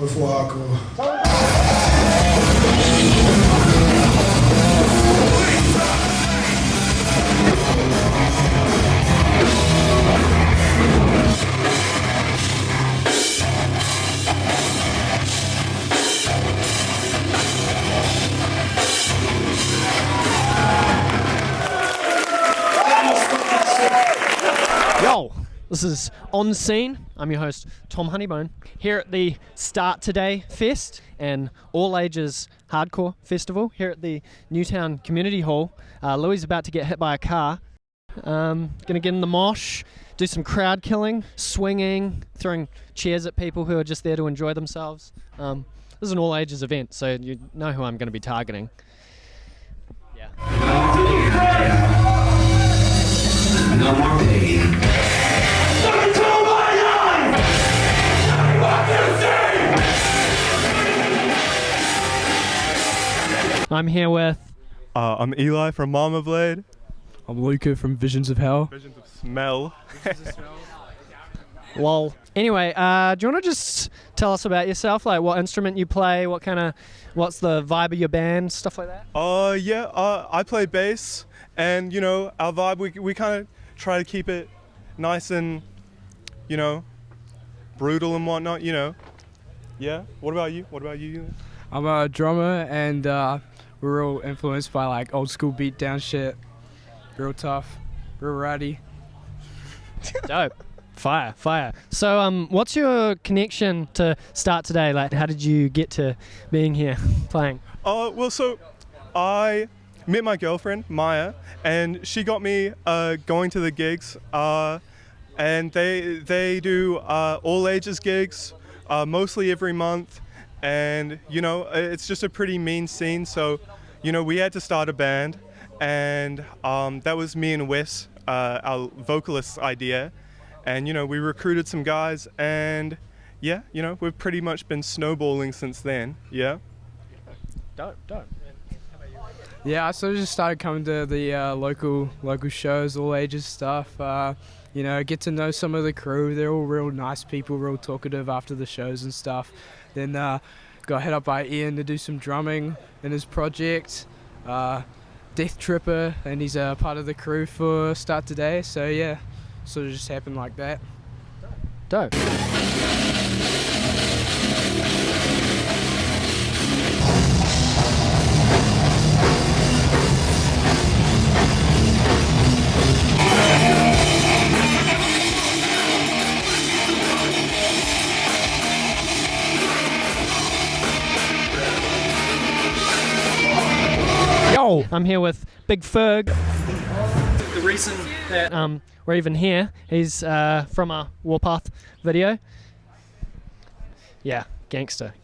before hardcore. Yo, this is ONSCENE. I'm your host, Thom Honeybone, here at the Start Today Fest and All Ages Hardcore Festival here at the Newtown Community Hall. Louis is about to get hit by a car. Gonna get in the mosh, do some crowd killing, swinging, throwing chairs at people who are just there to enjoy themselves. This is an all ages event, so you know who I'm going to be targeting. Yeah. No more pain. I'm here with... I'm Eli from Mama Blade. I'm Luca from Visions of Hell. Visions of Smell. Well, anyway, do you want to just tell us about yourself? Like what instrument you play, what's the vibe of your band, stuff like that? I play bass, and our vibe, we kind of try to keep it nice and, brutal and whatnot, Yeah. What about you? I'm a drummer, and we're all influenced by like old school beatdown shit. Real tough, real ratty. Dope. Fire. So, what's your connection to Start Today? Like, how did you get to being here playing? So I met my girlfriend, Maya, and she got me going to the gigs, and they do all ages gigs, mostly every month, and it's just a pretty mean scene, so we had to start a band, and that was me and Wes, our vocalist's idea, and we recruited some guys, and yeah, we've pretty much been snowballing since then. Yeah. Dope. Yeah, I sort of just started coming to the local shows, all ages stuff. Get to know some of the crew. They're all real nice people, real talkative after the shows and stuff. Then got hit up by Ian to do some drumming in his project, Death Tripper, and he's a part of the crew for Start Today. So yeah, sort of just happened like that. Dope. Yo, I'm here with Big Ferg. The reason that we're even here, he's from a Warpath video. Yeah, gangster.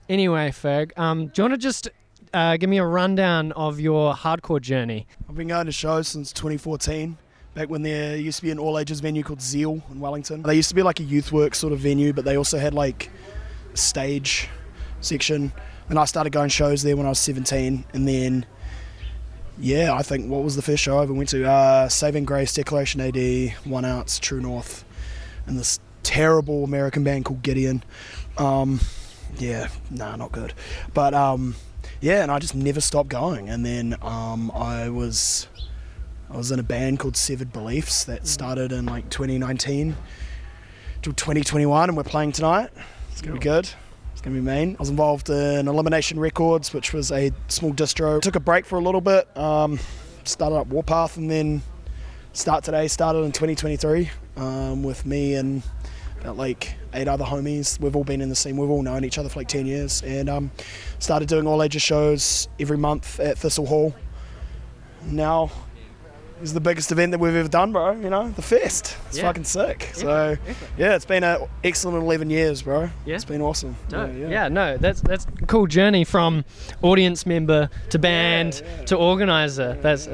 Anyway, Ferg, do you want to just give me a rundown of your hardcore journey? I've been going to shows since 2014, back when there used to be an all-ages venue called Zeal in Wellington. They used to be like a youth work sort of venue, but they also had like a stage section. And I started going shows there when I was 17, and then, yeah, I think, what was the first show I ever went to? Saving Grace, Declaration AD, 1 Ounce, True North, and this terrible American band called Gideon. Not good. But, yeah, and I just never stopped going. And then I was in a band called Severed Beliefs that started in like 2019 till 2021, and we're playing tonight. It's going to be good. It's going to be mean. I was involved in Elimination Records, which was a small distro. Took a break for a little bit, started up Warpath, and then Start Today started in 2023 with me and about like 8 other homies. We've all been in the scene. We've all known each other for like 10 years, and started doing all ages shows every month at Thistle Hall. Now is the biggest event that we've ever done, bro. The fest. It's fucking sick. So yeah, it's been an excellent 11 years, bro. Yeah, it's been awesome. That's a cool journey from audience member to band to organizer. That's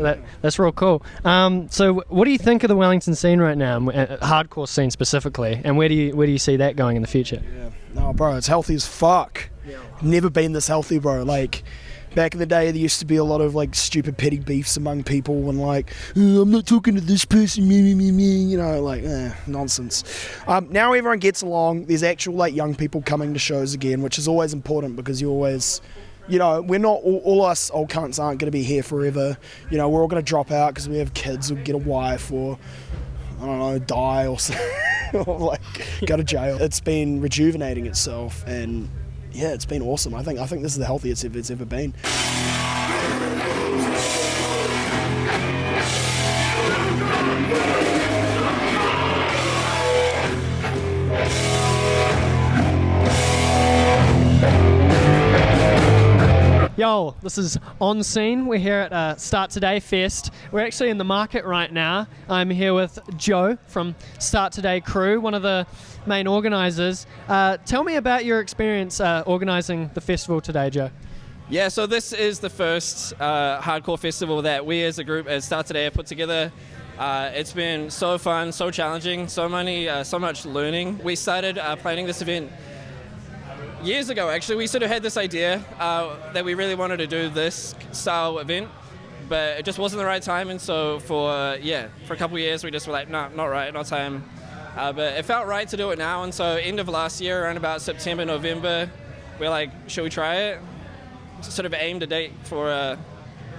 real cool. So what do you think of the Wellington scene right now, hardcore scene specifically, and where do you see that going in the future? No, bro, it's healthy as fuck. Never been this healthy, bro. Like, back in the day there used to be a lot of like stupid petty beefs among people and like, oh, I'm not talking to this person, you know, like nonsense. Now everyone gets along. There's actual like young people coming to shows again, which is always important because you always, you know, we're not all us old cunts aren't going to be here forever. You know, we're all going to drop out because we have kids or get a wife or I don't know, die or something. Or like go to jail. It's been rejuvenating itself, and yeah, it's been awesome. I think this is the healthiest it's ever been. Yo, this is ONSCENE. We're here at Start Today Fest. We're actually in the market right now. I'm here with Joe from Start Today crew, one of the main organisers. Tell me about your experience organising the festival today, Joe. Yeah, so this is the first hardcore festival that we as a group at Start Today have put together. It's been so fun, so challenging, so much learning. We started planning this event years ago, actually. We sort of had this idea that we really wanted to do this style event, but it just wasn't the right time. And so for a couple of years, we just were like, no, not right, not time. But it felt right to do it now. And so end of last year, around about September, November, we're like, should we try it? Sort of aimed a date for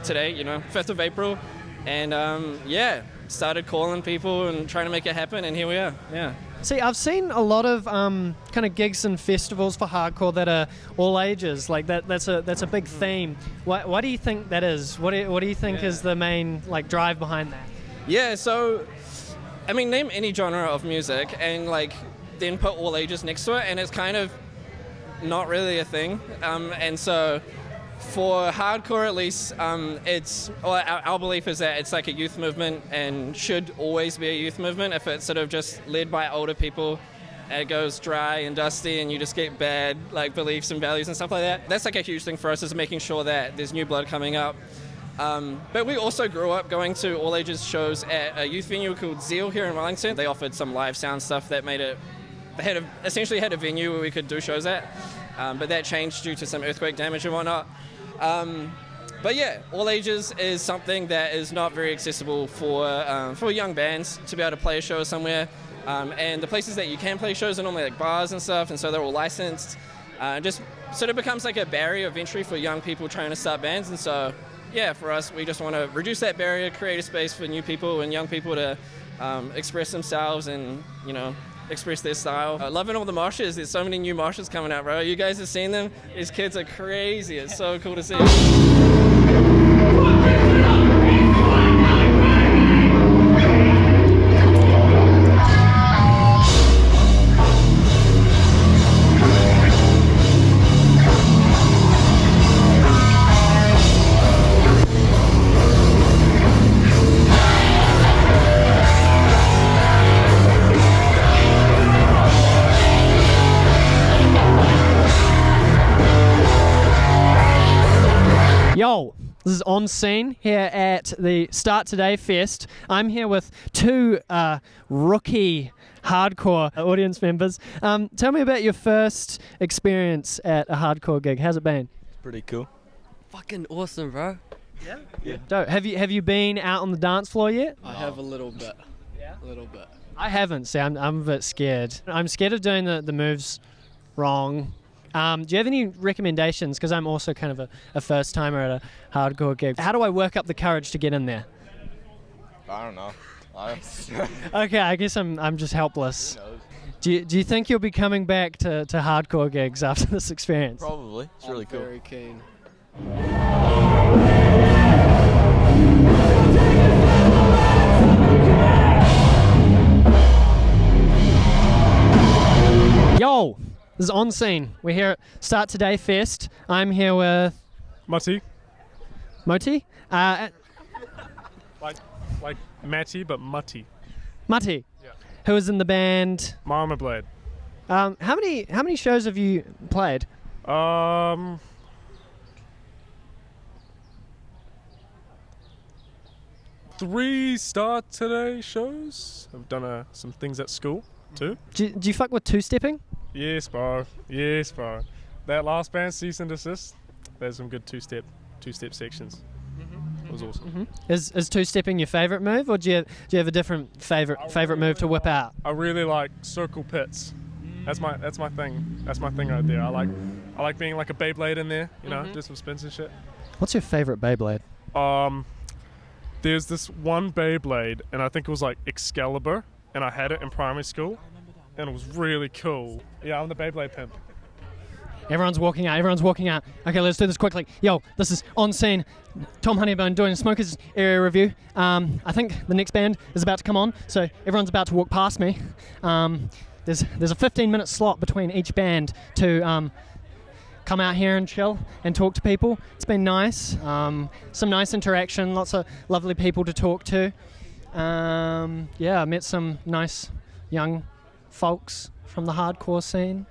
today, 5th of April. And started calling people and trying to make it happen. And here we are, yeah. See, I've seen a lot of kind of gigs and festivals for hardcore that are all ages. Like that's a big theme. Why do you think that is? What do you think is the main like drive behind that? Yeah, so I mean, name any genre of music and like then put all ages next to it, and it's kind of not really a thing. And so for hardcore, at least, our belief is that it's like a youth movement and should always be a youth movement. If it's sort of just led by older people, it goes dry and dusty and you just get bad like beliefs and values and stuff like that. That's like a huge thing for us, is making sure that there's new blood coming up. But we also grew up going to all ages shows at a youth venue called Zeal here in Wellington. They offered some live sound stuff that made it, essentially had a venue where we could do shows at. But that changed due to some earthquake damage and whatnot. But yeah, all ages is something that is not very accessible for young bands to be able to play a show somewhere. And the places that you can play shows are normally like bars and stuff, and so they're all licensed. Just sort of becomes like a barrier of entry for young people trying to start bands. And so, yeah, for us, we just want to reduce that barrier, create a space for new people and young people to express themselves and, express their style. Loving all the moshes. There's so many new moshes coming out, bro. You guys have seen them? These kids are crazy. It's so cool to see. Yo, this is ONSCENE here at the Start Today Fest. I'm here with two rookie hardcore audience members. Tell me about your first experience at a hardcore gig. How's it been? Pretty cool. Fucking awesome, bro. Yeah. Dope. Have you been out on the dance floor yet? I have a little bit. Yeah? A little bit. I haven't. See, I'm a bit scared. I'm scared of doing the moves wrong. Do you have any recommendations? Because I'm also kind of a first timer at a hardcore gig. How do I work up the courage to get in there? I don't know. Okay, I guess I'm just helpless. Do you think you'll be coming back to hardcore gigs after this experience? Probably. It's really cool. Very keen. Yo, this is ONSCENE. We're here at Start Today Fest. I'm here with Mati. Moti. Like Matty, but Mutty. Mati. Yeah. Who is in the band? Mama Blade. How many shows have you played? 3 Start Today shows. I've done some things at school too. Do you fuck with two-stepping? Yes, bro. Yes, bro. That last band, Cease and Desist, there's some good two-step. two-step sections. It was awesome. Is two-stepping your favourite move, or do you have a different favourite move to whip out? I really like circle pits. That's my thing. That's my thing right there. I like being like a Beyblade in there, you know, do some spins and shit. What's your favourite Beyblade? There's this one Beyblade, and I think it was like Excalibur, and I had it in primary school, and it was really cool. Yeah, I'm the Beyblade pimp. Everyone's walking out. Okay, let's do this quickly. Yo, this is ONSCENE. Thom Honeybone doing a Smokers area review. I think the next band is about to come on, so everyone's about to walk past me. There's a 15-minute slot between each band to come out here and chill and talk to people. It's been nice. Some nice interaction, lots of lovely people to talk to. Yeah, I met some nice young folks from the hardcore scene.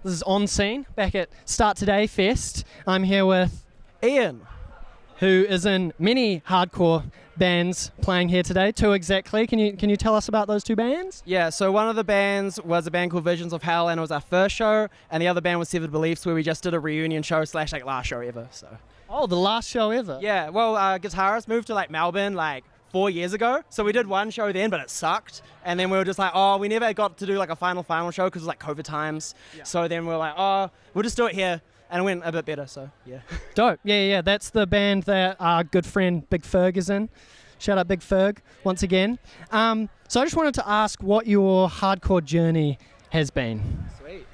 This is ONSCENE, back at Start Today Fest. I'm here with Ian, who is in many hardcore bands playing here today. Two exactly. Can you tell us about those two bands? Yeah, so one of the bands was a band called Visions of Hell, and it was our first show, and the other band was Severed Beliefs, where we just did a reunion show / like last show ever. So. Oh, the last show ever. Yeah, well, guitarist moved to like Melbourne like 4 years ago, so we did one show then, but it sucked, and then we were just like, oh, we never got to do like a final show because it was like COVID times. Yeah. So then we were like, oh, we'll just do it here, and it went a bit better. So yeah. Dope. Yeah. That's the band that our good friend Big Ferg is in. Shout out Big Ferg once again. So I just wanted to ask what your hardcore journey has been. Sweet.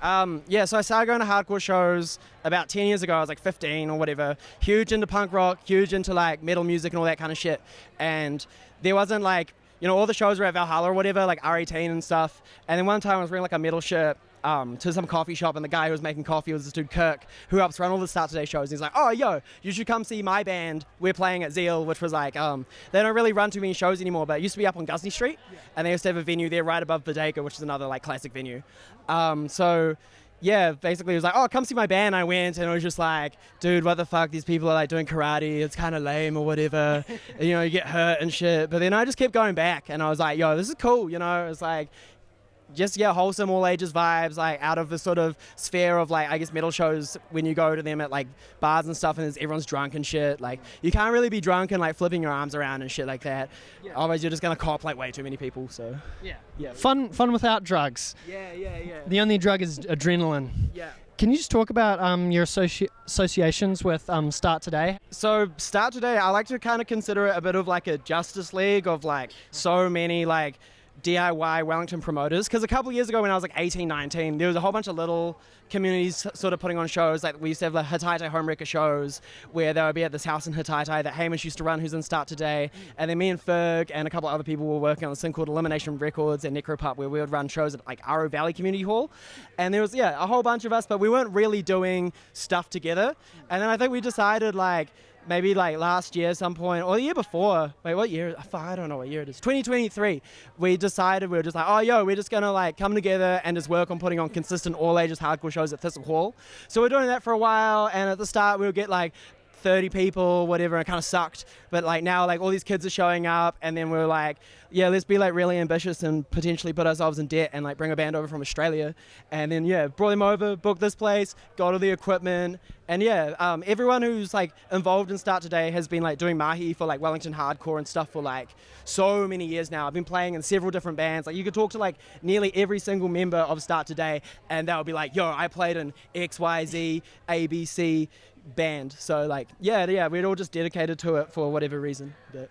Yeah, so I started going to hardcore shows about 10 years ago. I was like 15 or whatever. Huge into punk rock, huge into like metal music and all that kind of shit. And there wasn't like, you know, all the shows were at Valhalla or whatever, like R18 and stuff. And then one time I was wearing like a metal shirt to some coffee shop, and the guy who was making coffee was this dude Kirk, who helps run all the Start Today shows. He's like, oh, yo, you should come see my band. We're playing at Zeal, which was like, they don't really run too many shows anymore, but it used to be up on Gusney Street, and they used to have a venue there right above Bodega, which is another like classic venue. So yeah, basically it was like, oh, come see my band. I went, and it was just like, dude, what the fuck? These people are like doing karate. It's kind of lame or whatever. And, you get hurt and shit. But then I just kept going back, and I was like, yo, this is cool. It's like, just wholesome all ages vibes, like out of the sort of sphere of like, I guess, metal shows when you go to them at like bars and stuff, and everyone's drunk and shit. Like, you can't really be drunk and like flipping your arms around and shit like that. Otherwise you're just gonna cop like way too many people. So yeah, Fun without drugs. Yeah. The only drug is adrenaline. Yeah. Can you just talk about your associations with Start Today? So Start Today, I like to kind of consider it a bit of like a Justice League of like so many like DIY Wellington promoters, because a couple of years ago when I was like 18, 19, there was a whole bunch of little communities sort of putting on shows. Like, we used to have the Hataitai Homewrecker shows where they would be at this house in Hataitai that Hamish used to run, who's in Start Today, and then me and Ferg and a couple of other people were working on this thing called Elimination Records and Necropop, where we would run shows at like Aro Valley Community Hall, and there was a whole bunch of us, but we weren't really doing stuff together. And then I think we decided like maybe like last year at some point, or the year before, wait, what year? I don't know what year it is. 2023. We decided we were just like, oh, yo, we're just going to like come together and just work on putting on consistent all ages hardcore shows at Thistle Hall. So we're doing that for a while, and at the start we would get like 30 people, whatever, and it kind of sucked. But like now, like all these kids are showing up, and then we're like, yeah, let's be like really ambitious and potentially put ourselves in debt and like bring a band over from Australia. And then brought them over, booked this place, got all the equipment, and everyone who's like involved in Start Today has been like doing mahi for like Wellington hardcore and stuff for like so many years now. I've been playing in several different bands. Like, you could talk to like nearly every single member of Start Today, and they'll be like, yo, I played in XYZ ABC band. So like we're all just dedicated to it for whatever reason. But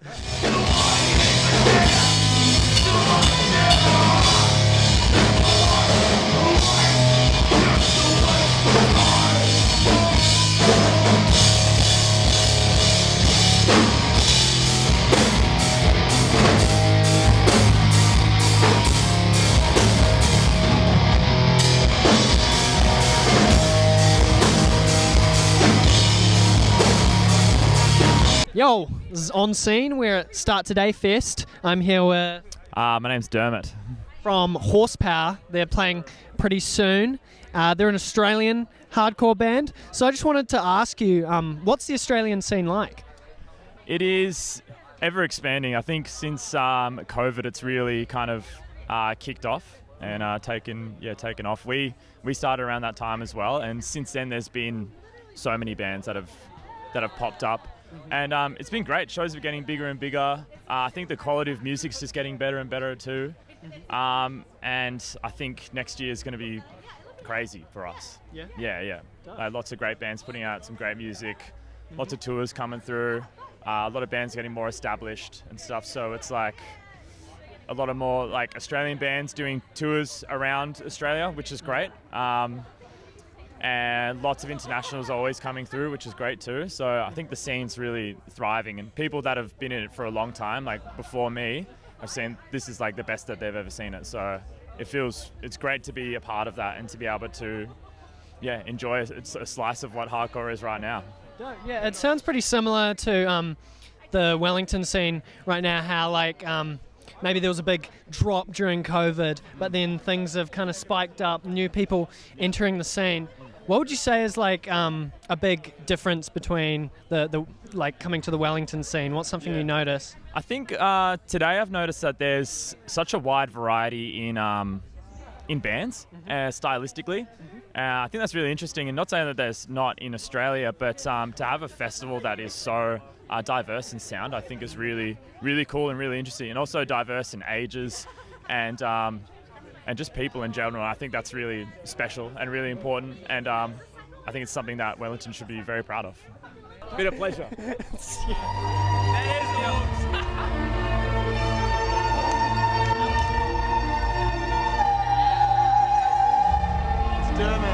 Yo, this is ONSCENE. We're at Start Today Fest. I'm here with my name's Dermot. from Horsepower. They're playing pretty soon. They're an Australian hardcore band. So I just wanted to ask you, what's the Australian scene like? It is ever expanding. I think since COVID, it's really kind of kicked off and taken off. We started around that time as well, and since then there's been so many bands that have popped up. And it's been great. Shows are getting bigger and bigger. I think the quality of music's just getting better and better too. And I think next year is going to be crazy for us. Yeah. Lots of great bands putting out some great music. Lots of tours coming through. A lot of bands getting more established and stuff. So it's like a lot of more like Australian bands doing tours around Australia, which is great. And lots of internationals always coming through, which is great too. So I think the scene's really thriving, and people that have been in it for a long time, like before me, have seen this is like the best that they've ever seen it. So it's great to be a part of that and to be able to, enjoy a slice of what hardcore is right now. Yeah, it sounds pretty similar to the Wellington scene right now, how like maybe there was a big drop during COVID, but then things have kind of spiked up, new people entering the scene. What would you say is like a big difference between the like coming to the Wellington scene? What's something you notice? I think today I've noticed that there's such a wide variety in bands, stylistically. I think that's really interesting, and not saying that there's not in Australia, but to have a festival that is so diverse in sound, I think is really, really cool and really interesting, and also diverse in ages and just people in general. I think that's really special and really important, and I think it's something that Wellington should be very proud of. Been a pleasure. Dermot.